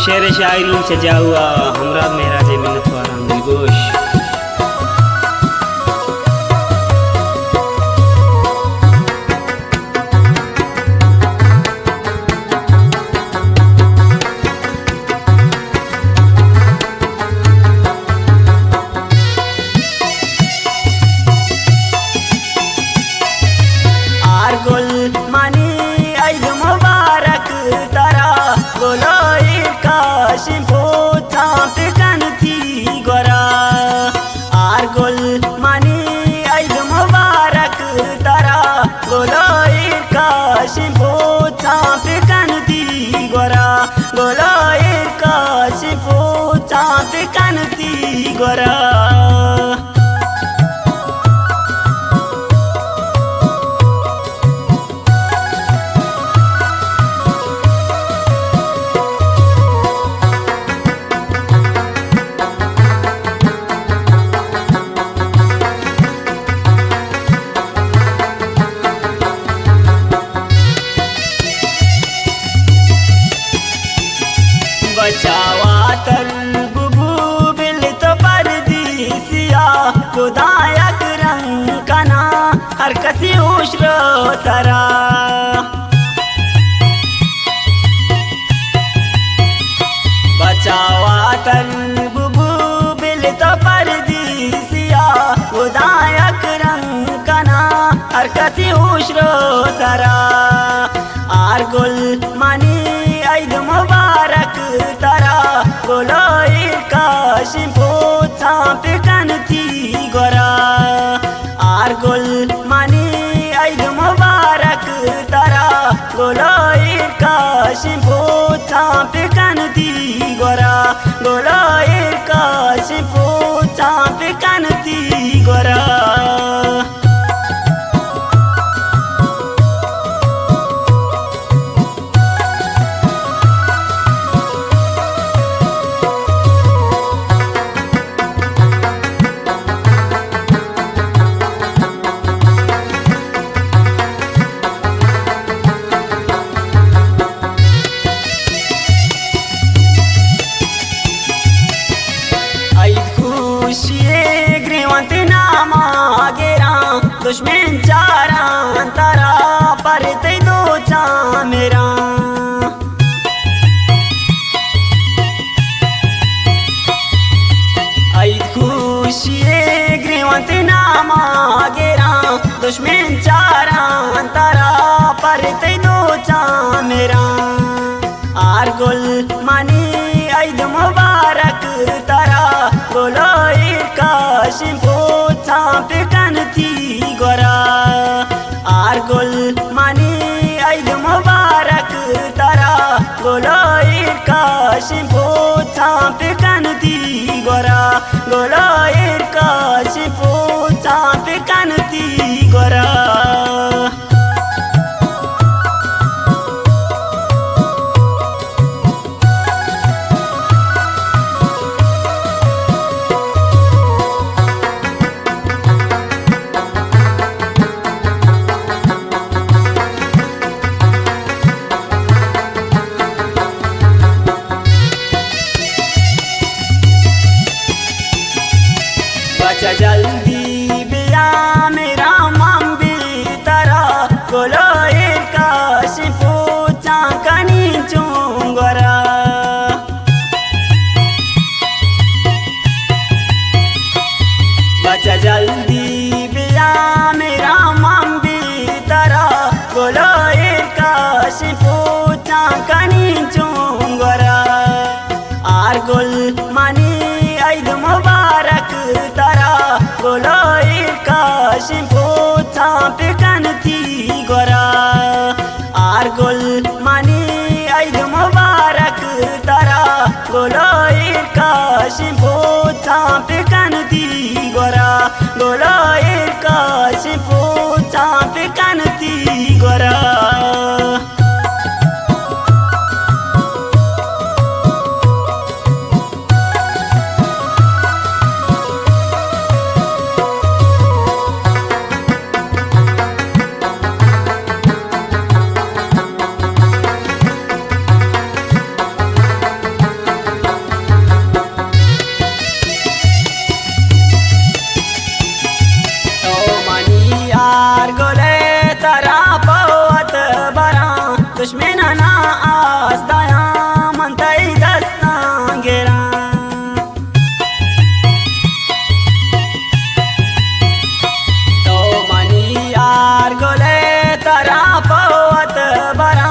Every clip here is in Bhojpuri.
शेर शायरी सजा हुआ हमरा मेरा जे मिन्नत वारा दिलगोश। गोरा बचावा तर खुदायक रंग कना हर कसी उश्र सरा बचावा तर बुबू बिल तो परदीसिया खुदायक रंग कना हर कसी उश्र सरा आर गुल मनी ईद मुबारक तरा बोलो काशिम पूछा पिकन थी गोरा आर गुल मनी ईद मुबारक तरा बोलो काशिम पूछा पिकन थी गोरा बोलो काशिम पूछा पिकन थी गोरा दुश्मन चारा तारा पर ते दो चा मेरा आई खुशी ग्रीवंत नामा गेरा दुश्मन चारा तारा पर ते दो चा मेरा आर गुल मनी ईद मुबारक तारा बोलो काशिम पूछा पिकन थी गोरा आर गुल मनी ईद मुबारक तारा बोलो काशिम पूछा पिकन थी गोरा बोलो काशिम पूछा पिकन थी गोरा जल्दी बिया मेरा मम्मी तरा बोलो काशिम पूछा कनी चूंगरा बचा जल्दी बिया मेरा मम्मी तरा बोलो काशिम पूछा कनी चूंगरा आर गुल मनी ईद मुबारक तरा बोलो काशिम पूछा पिकन थी गोरा आर गुल मनी ईद मुबारक तरा बोलो काशिम पूछा पिकन थी गोरा बोलो काशिम पूछा पिकन थी गोरा दुश्मनाना आसदाया मनताई दस्ता गेरा तो मनी यार गोले तारा पवत बरा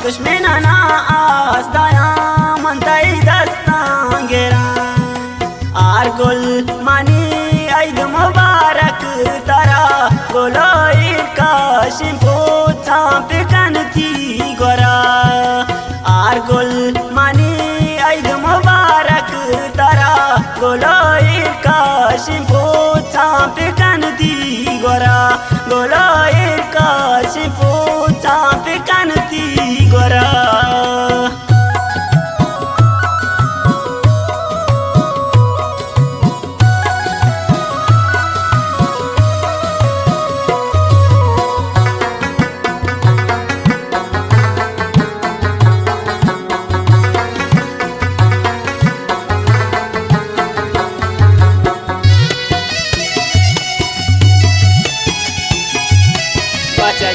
दुश्मनाना आसदाया मनताई दस्ता गेरा आर गोल मनी ईद मुबारक तारा गोलोई काशिमपो चांप कनती गोरा आर गोल मनी ईद मुबारक तारा गोलोई काशिमपो चांप कनती गोरा गोलोई काशिमपो चांप कनती गोरा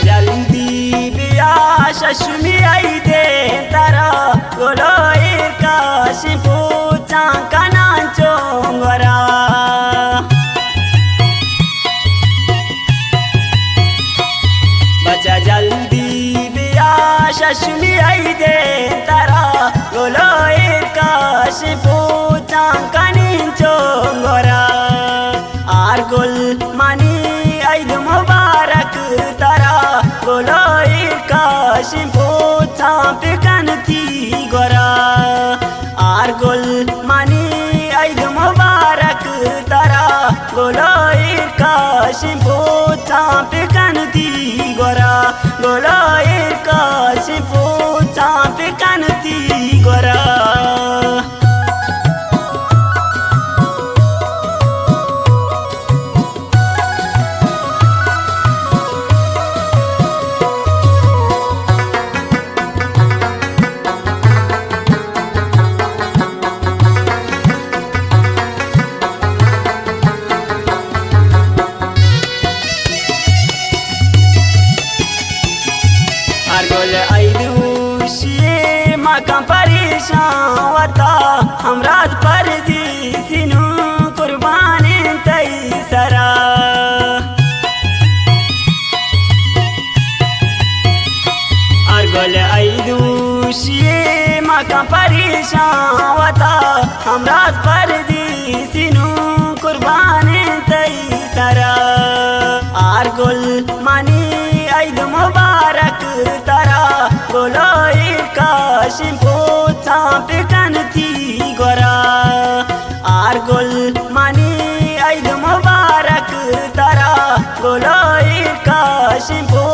जल्दी बिया शशुमी आई दे तारा गोलोई काशिमपो चांकाना चोंगरा बचा जल्दी बिया शशुमी आई दे तारा गोलोई काशिमपो चांकानी चोंगरा आर गोल मनी ईद मुबारक तारा गोलोई काशिमपो चांप कनती गोरा आर गोल मनी ईद मुबारक तारा गोलोई काशिमपो चांप कनती गोरा गोलोई काशिमपो चांप कनती गोरा गोल आइदू शिए मकाम परेशान वता हमराज पर दी सिनु कुर्बानी तई सरा और गोल आइदू शिए मकाम परेशान वता हमराज पर दी सिनु कुर्बानी तई सरा और गोल मनी ईद मुबारक तारा गोलोई काशिमपो चांप कनती गोरा आर गोल मनी ईद मुबारक तारा गोलोई काशिमपो